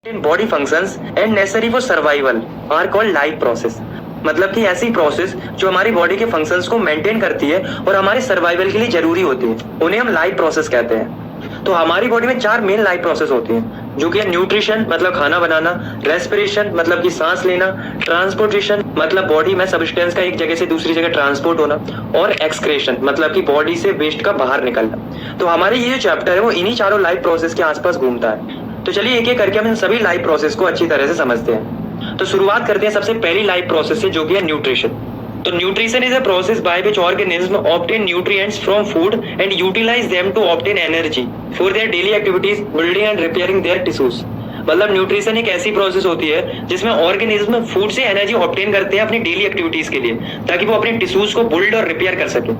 In body functions and necessary for survival are called life process. मतलब कि ऐसी process जो हमारी बॉडी के फंक्शंस को मेंटेन करती है और हमारे सर्वाइवल के लिए जरूरी होती है, उन्हें हम लाइफ प्रोसेस कहते हैं। तो हमारी बॉडी में 4 मेन लाइफ प्रोसेस होती हैं, जो कि है न्यूट्रिशन मतलब खाना बनाना, रेस्पिरेशन मतलब कि सांस लेना, ट्रांसपोर्टेशन मतलब बॉडी में सब्सटेंस का एक जगह से दूसरी जगह ट्रांसपोर्ट होना, और एक्सक्रेशन मतलब कि बॉडी से वेस्ट का बाहर निकलना। तो हमारे ये जो चैप्टर है वो इन्हीं चारों लाइफ प्रोसेस के आसपास घूमता है। तो चलिए एक एक करके हम इन सभी लाइफ प्रोसेस को अच्छी तरह से समझते हैं। तो शुरुआत करते हैं सबसे पहली लाइफ प्रोसेस से, जो कि है न्यूट्रिशन। तो nutrition is a process by which organism obtain nutrients from food and utilise them to obtain energy for their daily activities, building and repairing their tissues. मतलब न्यूट्रिशन एक ऐसी प्रोसेस होती है जिसमें ऑर्गेनिज्म फूड से energy obtain करते हैं अपनी डेली एक्टिविटीज के लिए, ताकि वो अपने टिश्यूज को बिल्ड और रिपेयर कर सके।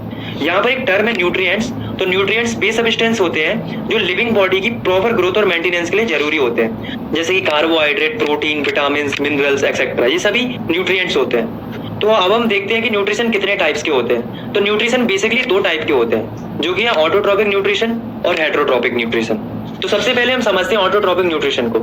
यहाँ पर एक टर्म है न्यूट्रिएंट्स। तो न्यूट्रिएंट्स वे सब्सटेंस होते हैं जो लिविंग बॉडी की प्रॉपर ग्रोथ और मेंटेनेंस के लिए जरूरी होते हैं, जैसे कि carbohydrate, protein, vitamin, minerals etcetera, ये सभी न्यूट्रिएंट्स होते हैं। तो अब हम देखते हैं कि न्यूट्रिशन कितने टाइप्स के होते हैं। तो न्यूट्रिशन बेसिकली 2 टाइप के होते हैं, जो कि है ऑटोट्रोपिक न्यूट्रिशन और हेटेरोट्रोपिक न्यूट्रिशन। तो सबसे पहले हम समझते हैं ऑटोट्रोपिक न्यूट्रिशन को।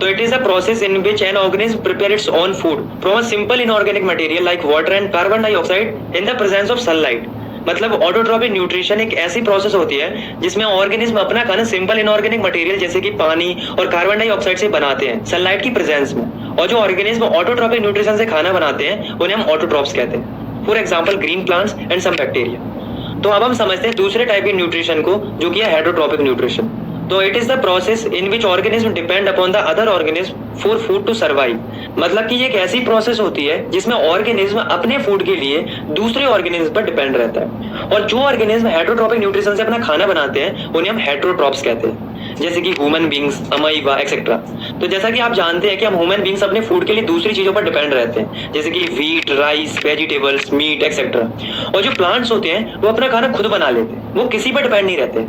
तो it is a process in which an organism prepare its own food from a simple inorganic material like water and carbon dioxide in the presence of sunlight. मतलब ऑटोट्रोपिक न्यूट्रिशन एक ऐसी process होती है जिसमें organism अपना खाना simple inorganic material जैसे कि पानी और कार्बन डाइऑक्साइड से बनाते हैं सनलाइट की प्रेजेंस में। और जो ऑर्गेनिज्म ऑटोट्रोपिक न्यूट्रिशन से खाना बनाते हैं उन्हें हम ऑटोट्रोप्स कहते हैं। For example green plants and some bacteria. तो अब हम समझते हैं दूसरे टाइप के न्यूट्रिशन को, जो कि है हेटेरोट्रोपिक न्यूट्रिशन। तो it is the process in which organism depend upon the other organism for food to survive. मतलब कि ये एक ऐसी प्रोसेस होती है जिसमें ऑर्गेनिज्म अपने फूड के लिए दूसरे ऑर्गेनिज्म पर डिपेंड रहता है। और जो ऑर्गेनिज्म हेटेरोट्रोपिक न्यूट्रिशन से अपना खाना बनाते हैं उन्हें हम हेटेरोट्रोप्स कहते हैं, जैसे कि ह्यूमन बींग्स, अमाइबा एक्सेट्रा। तो जैसा कि आप जानते हैं कि हम ह्यूमन बींग्स अपने फूड के लिए दूसरी चीजों पर डिपेंड रहते हैं, जैसे कि wheat, rice, vegetables, meat etcetera. और जो प्लांट्स होते हैं वो अपना खाना खुद बना लेते हैं, वो किसी पर डिपेंड नहीं रहते।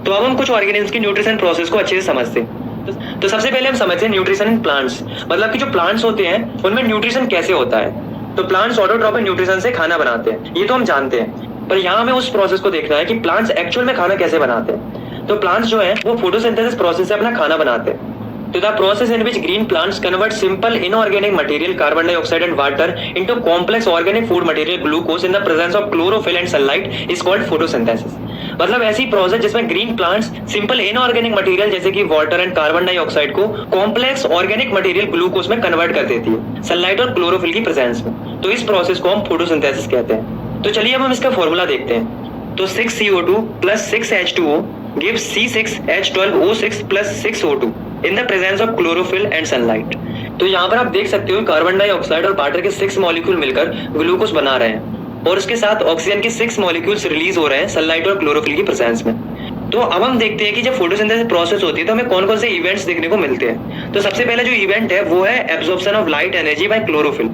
तो अब हम कुछ ऑर्गेनिज्म की न्यूट्रिशन प्रोसेस को अच्छे से समझते हैं। तो सबसे पहले हम समझते हैं न्यूट्रिशन इन प्लांट्स। मतलब कि जो प्लांट्स होते हैं उनमें न्यूट्रिशन कैसे होता है। तो प्लांट्स ऑटोट्रोपिक न्यूट्रिशन से खाना बनाते हैं, ये तो हम जानते हैं, पर यहाँ हमें उस प्रोसेस को देखना है कि प्लांट्स एक्चुअल में खाना कैसे बनाते हैं। तो प्लांट्स जो है वो फोटोसिंथेसिस प्रोसेस से अपना खाना बनाते हैं। तो the process in which green plants convert simple inorganic material carbon dioxide and water into complex organic food material glucose in the presence of chlorophyll and sunlight is called photosynthesis. मतलब ऐसी process जिसमें green plants simple inorganic material जैसे कि water and carbon dioxide को complex organic material glucose में convert कर देती है सनलाइट और क्लोरोफिल की प्रेजेंस में। तो इस प्रोसेस को हम फोटोसिंथेसिस कहते हैं। तो चलिए अब हम इसका फॉर्मूला देखते हैं। तो 6CO2 plus 6H2O gives C6H12O6 plus 6O2 in the presence of chlorophyll and sunlight। तो यहाँ पर आप देख सकते हो कार्बन डाइऑक्साइड और वाटर के 6 मॉलिक्यूल मिलकर ग्लूकोज बना रहे हैं, और उसके साथ ऑक्सीजन के 6 मॉलिक्यूल्स रिलीज हो रहे हैं सनलाइट और क्लोरोफिल की प्रेजेंस में। तो अब हम देखते हैं कि जब फोटोसिंथेसिस प्रोसेस होती है तो हमें कौन कौन से इवेंट्स देखने को मिलते हैं। तो सबसे पहले जो इवेंट है वो है absorption of light energy by chlorophyll.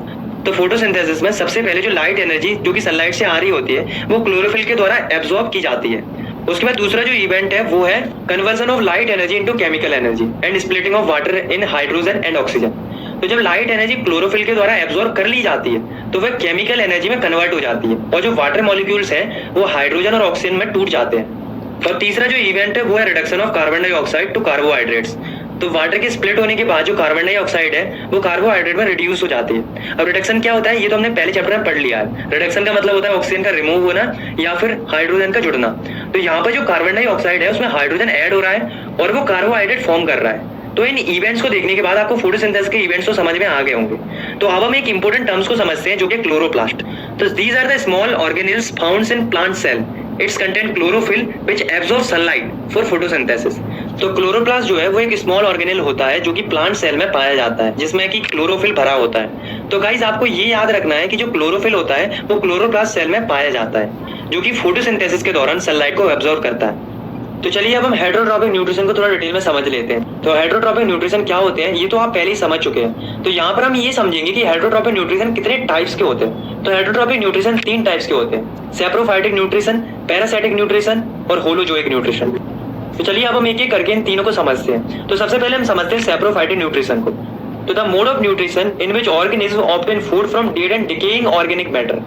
तो फोटोसिंथेसिस में सबसे पहले जो लाइट एनर्जी जो कि सनलाइट से आ रही होती है वो क्लोरोफिल के द्वारा एब्जॉर्ब की जाती है। उसके बाद दूसरा जो इवेंट है वो है conversion of light energy into chemical energy and splitting of water in hydrogen and oxygen. तो जब लाइट एनर्जी क्लोरोफिल के द्वारा एब्जॉर्ब कर ली जाती है तो वह केमिकल एनर्जी में कन्वर्ट हो जाती है, और जो वाटर मॉलिक्यूल्स हैं वो हाइड्रोजन और ऑक्सीजन में टूट जाते हैं। और तीसरा जो इवेंट है वो है reduction of carbon dioxide to carbohydrates. तो वाटर के स्प्लिट होने के बाद जो कार्बन डाइऑक्साइड है वो कार्बोहाइड्रेट में रिड्यूस हो जाती है। अब रिडक्शन क्या होता है ये तो हमने पहले चैप्टर में पढ़ लिया है। रिडक्शन का मतलब होता है ऑक्सीजन का रिमूव होना या फिर हाइड्रोजन का जुड़ना। तो यहाँ पर जो कार्बन डाइऑक्साइड है उसमें हाइड्रोजन ऐड हो रहा है और वो कार्बोहाइड्रेट फॉर्म कर रहा है। तो इन इवेंट्स को देखने के बाद आपको फोटोसिंथेसिस के इवेंट्स तो समझ में आ गए होंगे। तो अब हम एक इंपॉर्टेंट टर्म्स को समझते हैं जो कि क्लोरोप्लास्ट। तो these are the small organelles found in plant cell. Its content chlorophyll which absorb sunlight for photosynthesis. तो क्लोरोप्लास्ट जो है वो एक स्मॉल ऑर्गेनेल होता है जो कि प्लांट सेल में पाया जाता है, जिसमें कि क्लोरोफिल भरा होता है। तो गाइस आपको ये याद रखना है कि जो क्लोरोफिल होता है वो क्लोरोप्लास्ट सेल में पाया जाता है, जो कि फोटोसिंथेसिस के दौरान सनलाइट को एब्जॉर्ब करता है। तो चलिए अब हम हेटेरोट्रोपिक न्यूट्रिशन को थोड़ा डिटेल में समझ लेते हैं। तो हेटेरोट्रोपिक न्यूट्रिशन क्या होते हैं ये तो आप पहले ही समझ चुके हैं। तो यहाँ पर हम ये समझेंगे कि हेटेरोट्रोपिक न्यूट्रिशन कितने टाइप्स के होते हैं। तो हेटेरोट्रोपिक न्यूट्रिशन 3 टाइप्स के होते हैं, सैप्रोफाइटिक न्यूट्रिशन, पैरासाइटिक न्यूट्रिशन और होलोजोइक न्यूट्रिशन। तो चलिए अब हम एक एक करके इन तीनों को समझते हैं। तो सबसे पहले हम समझते हैं सैप्रोफाइटिक न्यूट्रिशन को। तो the mode of nutrition in which organism obtain food from dead and decaying organic matter,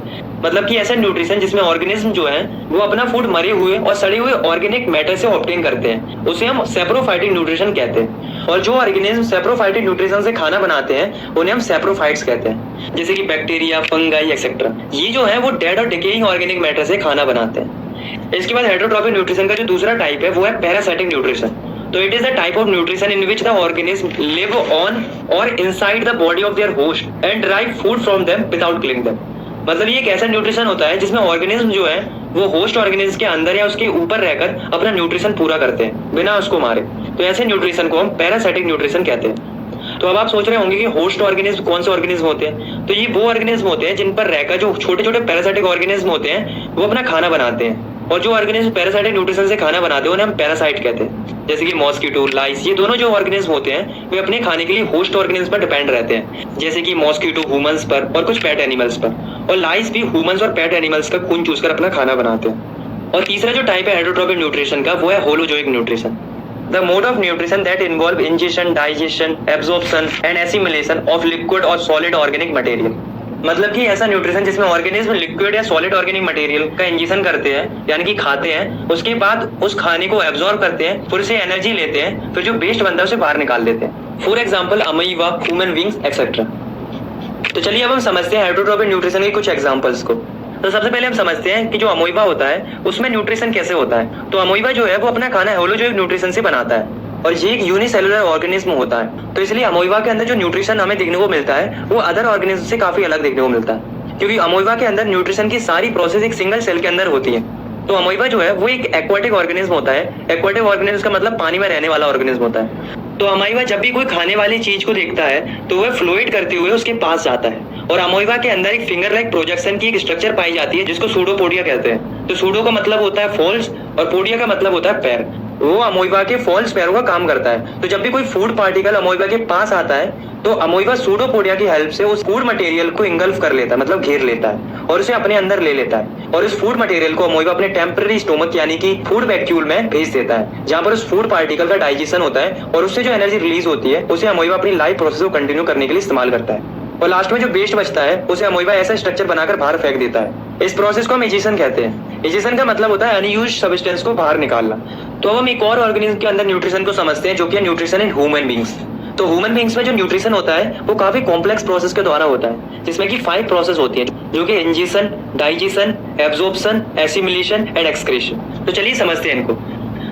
मतलब कि ऐसा न्यूट्रिशन जिसमें ऑर्गेनिज्म जो है वो अपना फूड मरे हुए और सड़े हुए ऑर्गेनिक मैटर से ऑब्टेन करते हैं, उसे हम सैप्रोफाइटिक न्यूट्रिशन कहते हैं। और जो ऑर्गेनिज्म सैप्रोफाइटिक न्यूट्रिशन से खाना बनाते हैं उन्हें हम सैप्रोफाइट्स कहते हैं, जैसे कि बैक्टीरिया, फंगाई एक्सेट्रा। ये जो है वो डेड और डिकेइंग ऑर्गेनिक मैटर से खाना बनाते हैं। इसके बाद हेटरोट्रॉफिक न्यूट्रिशन का जो दूसरा टाइप है वो है पैरासाइटिक न्यूट्रिशन। तो it is the type of nutrition in which the organism live on और inside the body of their host and derive food from them without killing them. मतलब ये एक ऐसा न्यूट्रिशन होता है जिसमें ऑर्गेनिज्म जो है वो होस्ट ऑर्गेनिज्म के अंदर या उसके ऊपर रहकर अपना न्यूट्रिशन पूरा करते हैं बिना उसको मारे। तो ऐसे न्यूट्रिशन को हम पैरासाइटिक न्यूट्रिशन कहते हैं। तो अब आप सोच रहे होंगे कि होस्ट ऑर्गेनिज्म कौन से ऑर्गेनिज्म होते हैं, तो ये वो ऑर्गेनिज्म होते हैं जिन पर रहकर जो छोटे छोटे पैरासाइटिक ऑर्गेनिज्म होते हैं वो अपना खाना बनाते हैं। और जो ऑर्गेनिज्म पैरासाइटिक न्यूट्रिशन से खाना बनाते हैं उन्हें हम पैरासाइट कहते हैं, जैसे कि मॉस्किटो, लाइस। ये दोनों जो ऑर्गेनिज्म होते हैं वे अपने खाने के लिए होस्ट ऑर्गेनिज्म पर डिपेंड रहते हैं, जैसे कि मॉस्किटो ह्यूमंस पर और कुछ पेट एनिमल्स पर, और लाइस भी ह्यूमंस और पेट एनिमल्स का खून चूसकर अपना खाना बनाते हैं। और तीसरा जो टाइप है हेटरोट्रॉफिक न्यूट्रिशन का वो है holozoic nutrition. The mode of nutrition that involve ingestion, digestion, absorption and assimilation of liquid or solid organic material। मतलब कि ऐसा न्यूट्रिशन जिसमें ऑर्गेनिज्म लिक्विड या सॉलिड ऑर्गेनिक मटेरियल का इंजेक्शन करते हैं, यानी कि खाते हैं, उसके बाद उस खाने को एब्जॉर्ब करते हैं, फिर से एनर्जी लेते हैं, फिर जो वेस्ट बनता है उसे बाहर निकाल देते हैं। For example amoeba, human beings etcetera. तो चलिए अब हम समझते हैं हेटरोट्रॉफिक न्यूट्रिशन के कुछ एग्जाम्पल्स को। तो सबसे पहले हम समझते हैं कि जो अमीबा होता है उसमें न्यूट्रिशन कैसे होता है। तो अमीबा जो है वो अपना खाना होलोजोइक न्यूट्रिशन से बनाता है और ये एक यूनिसेलुलर ऑर्गेनिज्म होता है। तो इसलिए अमीबा के अंदर जो न्यूट्रिशन हमें देखने को मिलता है वो अदर ऑर्गेनिज्म से काफी अलग देखने को मिलता है, क्योंकि अमीबा के अंदर न्यूट्रिशन की सारी प्रोसेस एक सिंगल सेल के अंदर होती है। तो अमीबा जो है वो एक एक्वाटिक ऑर्गेनिज्म होता है। एक्वाटिक ऑर्गेनिज्म का मतलब पानी में रहने वाला ऑर्गेनिज्म होता है। तो अमीबा जब भी कोई खाने वाली चीज को देखता है तो वह फ्लोइड करते हुए उसके पास जाता है, और अमीबा के अंदर एक फिंगर लाइक प्रोजेक्शन की एक स्ट्रक्चर पाई जाती है जिसको सूडोपोडिया कहते हैं। तो सूडो का मतलब होता है फॉल्स और पोडिया का मतलब होता है पैर। वो अमीबा के फॉल्स पैरों का काम करता है। तो जब भी कोई फूड पार्टिकल अमीबा के पास आता है तो अमीबा सूडोपोडिया की हेल्प से उस फूड मटेरियल को इंगल्फ कर लेता है, मतलब घेर लेता है और उसे अपने अंदर ले लेता है। और इस फूड मटेरियल को अमीबा अपने टेम्पररी स्टोमक यानी कि फूड वैक्यूल में भेज देता है, जहां पर उस फूड पार्टिकल का डाइजेशन होता है और उससे जो एनर्जी रिलीज होती है उसे अमीबा अपनी लाइफ प्रोसेस को कंटिन्यू करने के लिए इस्तेमाल करता है। और लास्ट में जो वेस्ट बचता है उसे अमीबा ऐसा स्ट्रक्चर बनाकर बाहर फेंक देता है। इस प्रोसेस को हम इजेशन कहते हैं। इजेशन का मतलब होता है अनयूज्ड सब्सटेंस को बाहर निकालना। तो अब हम एक और ऑर्गेनिज्म के अंदर न्यूट्रिशन को समझते हैं जो कि है न्यूट्रिशन इन ह्यूमन बींग्स। तो ह्यूमन बींग्स में जो न्यूट्रिशन होता है वो काफी कॉम्प्लेक्स प्रोसेस के द्वारा होता है, जिसमें कि 5 प्रोसेस होती है, जो कि ingestion, digestion, absorption, assimilation and excretion. तो चलिए समझते हैं इनको।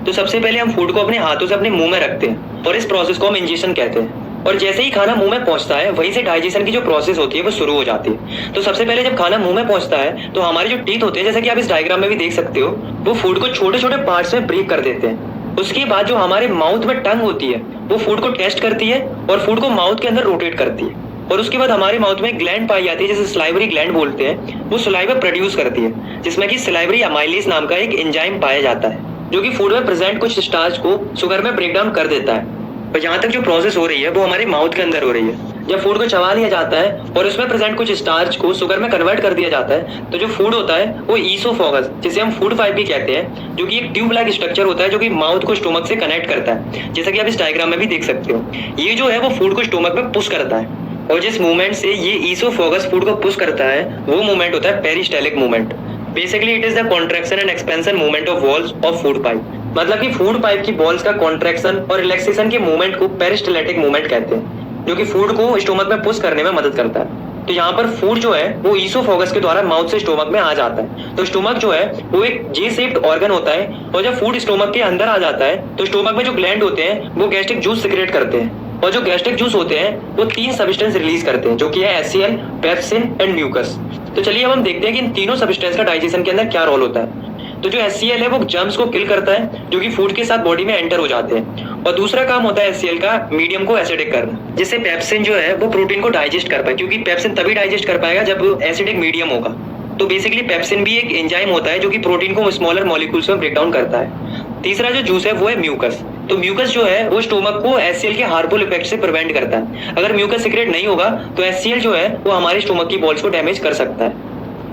तो सबसे पहले हम फूड को अपने हाथों से अपने मुंह में रखते हैं और इस प्रोसेस को हम इंजेशन कहते हैं। और जैसे ही खाना मुंह में पहुंचता है वहीं से डाइजेशन की जो प्रोसेस होती है वो शुरू हो जाती है। तो सबसे पहले जब खाना मुंह में पहुंचता है तो हमारे जो टीथ होते हैं, जैसे कि आप इस डायग्राम में भी देख सकते हो, वो फूड को छोटे छोटे पार्ट्स में ब्रेक कर देते हैं। उसके बाद जो हमारे माउथ में टंग होती है वो फूड को टेस्ट करती है और फूड को माउथ के अंदर रोटेट करती है। और उसके बाद हमारे माउथ में ग्लैंड पाई जाती है जिसे सलाइवरी ग्लैंड बोलते हैं। वो सलाइवा प्रोड्यूस करती है, जिसमें कि सलाइवरी अमाइलेज नाम का एक एंजाइम पाया जाता है जो कि फूड में प्रेजेंट कुछ स्टार्च को शुगर में ब्रेक डाउन कर देता है। और यहाँ तक जो प्रोसेस हो रही है वो हमारे माउथ के अंदर हो रही है। जब फूड को चबा लिया जाता है और उसमें प्रेजेंट कुछ स्टार्च को शुगर में कन्वर्ट कर दिया जाता है, तो जो फूड होता है वो ईसोफेगस, जिसे हम फूड पाइप भी कहते हैं, जो कि एक ट्यूब लाइक स्ट्रक्चर होता है जो कि माउथ को स्टोमक से कनेक्ट करता है, जैसा कि आप इस डायग्राम में भी देख सकते हो। ये जो है वो फूड को स्टोमक में पुश करता है, और जिस मूवमेंट से ये ईसोफेगस फूड को पुश करता है वो मूवमेंट होता है peristaltic movement. Basically it is the contraction and expansion movement of walls of food pipe. मतलब कि फूड पाइप की वॉल्स का कॉन्ट्रैक्शन और रिलैक्सेशन के मूवमेंट को पेरिस्टाल्टिक मूवमेंट कहते हैं, जो कि फूड को स्टोमक में पुश करने में मदद करता है। तो यहाँ पर फूड जो है वो ईसोफेगस के द्वारा माउथ से स्टोमक में आ जाता है। तो स्टोमक जो है वो एक जे शेप्ड ऑर्गन होता है, और जब फूड स्टोमक के अंदर आ जाता है तो स्टोमक में जो ग्लैंड होते हैं वो गैस्ट्रिक जूस सिक्रेट करते हैं, और जो गैस्ट्रिक जूस होते हैं वो 3 सब्सटेंस रिलीज करते हैं, जो कि है HCl, पेप्सिन एंड म्यूकस। तो चलिए अब हम देखते हैं कि इन तीनों सब्सटेंस का डाइजेशन के अंदर क्या रोल होता है। तो जो HCl है वो जर्म्स को किल करता है जो कि फूड के साथ बॉडी में एंटर हो जाते हैं, और दूसरा काम होता है HCl का मीडियम को एसिडिक करना, जिससे पेप्सिन जो है वो प्रोटीन को डाइजेस्ट कर पाए, क्योंकि पेप्सिन तभी डाइजेस्ट कर पाएगा जब एसिडिक मीडियम होगा। तो बेसिकली पेप्सिन भी एक एंजाइम होता है जो कि प्रोटीन को स्मॉलर मॉलिक्यूल्स में ब्रेक डाउन करता है। तीसरा जो जूस है वो है म्यूकस। तो म्यूकस जो है वो स्टोमक को HCl के हार्मफुल इफेक्ट से प्रिवेंट करता है। अगर म्यूकस सिक्रेट नहीं होगा तो HCl जो है वो हमारे स्टोमक की वॉल्स को डैमेज कर सकता है।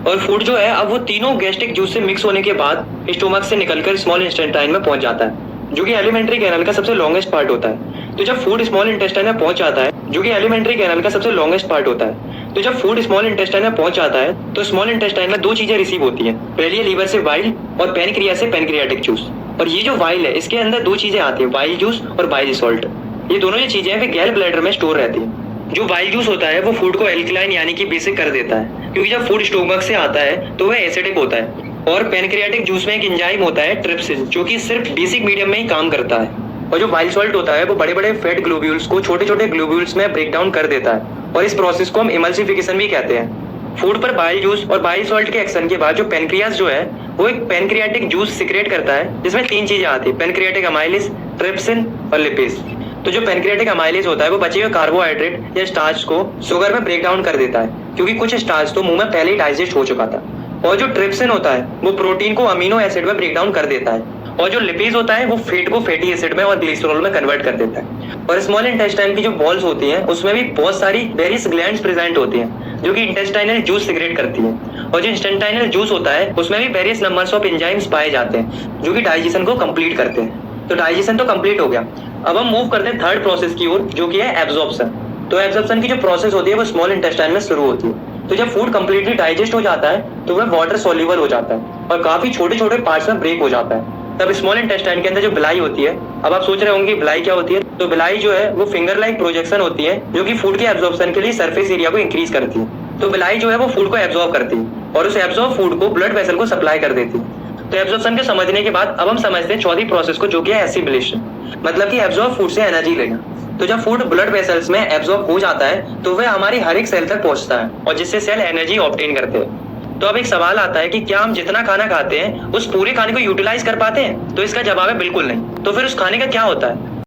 और फूड जो है अब वो तीनों गैस्ट्रिक जूस से मिक्स होने के बाद स्टोमक से निकलकर स्मॉल इंटेस्टाइन में पहुंच जाता है, जो कि एलिमेंट्री कैनल का सबसे लॉन्गेस्ट पार्ट होता है। तो जब फूड स्मॉल इंटेस्टाइन में पहुंच जाता है, जो कि एलिमेंट्री कैनल का सबसे लॉन्गेस्ट पार्ट होता है, तो जब फूड स्मॉल इंटेस्टाइन में पहुंच जाता है तो स्मॉल इंटेस्टाइन में दो चीजें रिसीव होती हैं। पहली है लीवर से वाइल और पैनक्रियास से पैनक्रियाटिक जूस। और ये जो वाइल है इसके अंदर दो चीजें आती है, वाइल जूस और बाइल सॉल्ट। ये दोनों जो चीजें हैं वे गैल ब्लैडर में स्टोर रहती है। जो वाइल जूस होता है वो फूड को एल्कलाइन यानी कि बेसिक कर देता है, क्योंकि जब फूड स्टोमक से आता है तो वह एसिडिक होता है। और पैनक्रियाटिक जूस में एक एंजाइम होता है ट्रिप्सिन, जो कि सिर्फ बेसिक मीडियम में ही काम करता है। और जो बाइल सॉल्ट होता है वो बड़े बड़े फैट ग्लोब्यूल्स को छोटे छोटे ग्लोब्यूल्स में ब्रेक डाउन कर देता है, और इस प्रोसेस को हम इमल्सिफिकेशन भी कहते हैं। फूड पर बाइल जूस और बाइल सॉल्ट के एक्शन के बाद जो पैनक्रियास जो है वो एक पैनक्रियाटिक जूस सिक्रेट करता है, जिसमें तीन चीजें आती है, पैनक्रियाटिक अमाइलेज, ट्रिप्सिन और लिपिज। तो जो पैनक्रियाटिक अमाइलेज होता है वो बचे हुए कार्बोहाइड्रेट या स्टार्च को शुगर में ब्रेक डाउन कर देता है, क्योंकि कुछ स्टार्च तो मुंह में पहले ही डाइजेस्ट हो चुका था। और जो ट्रिप्सिन होता है वो प्रोटीन को अमीनो एसिड में ब्रेक डाउन कर देता है। और जो लिपिज होता है वो फैट को फैटी एसिड में और ग्लिसरॉल में कन्वर्ट कर देता है। और स्मॉल इंटेस्टाइन की जो वॉल्स होती हैं उसमें भी बहुत सारी वेरियस ग्लैंड्स प्रेजेंट होती हैं, जो कि इंटेस्टाइनल जूस सिक्रेट करती हैं। और जो इंटेस्टाइनल जूस होता है उसमें भी वेरियस नंबर्स ऑफ एंजाइम्स पाए जाते हैं, जो कि डाइजेशन को कंप्लीट करते हैं। तो डाइजेशन तो कंप्लीट हो गया। अब हम मूव करते हैं थर्ड प्रोसेस की ओर, जो कि है एब्जॉर्प्शन। तो एब्जॉर्प्शन की जो प्रोसेस होती है वो स्मॉल इंटेस्टाइन में शुरू होती है। तो जब फूड कंप्लीटली डाइजेस्ट हो जाता है तो वह वाटर सोल्यूबल हो जाता है और काफी छोटे छोटे पार्ट्स में ब्रेक हो जाता है। तब स्मॉल इंटेस्टाइन के अंदर जो बिलाई होती है, अब आप सोच रहे होंगे बिलाई क्या होती है। तो बिलाई जो है वो फिंगर लाइक प्रोजेक्शन होती है, जो कि फूड के एब्जॉर्प्शन के लिए सरफेस एरिया को इंक्रीज करती है। तो बिलाई जो है वो फूड को एब्जॉर्ब करती है और उस एब्जॉर्ब फूड को ब्लड वेसल को सप्लाई कर देती है। तो एब्जॉर्प्शन के समझने के बाद अब हम समझते हैं चौथी प्रोसेस को, जो कि है एसिमिलेशन, मतलब कि एब्जॉर्ब फूड से एनर्जी लेना। तो जब फूड ब्लड वेसल्स में एब्जॉर्ब हो जाता है तो वह हमारी हर एक सेल तक पहुंचता है और जिससे सेल एनर्जी ऑब्टेन करते हैं। तो अब एक सवाल आता है कि क्या हम जितना खाना खाते हैं उस पूरे खाने को यूटिलाइज कर पाते हैं? तो इसका जवाब है बिल्कुल नहीं। तो फिर उस खाने का क्या होता है?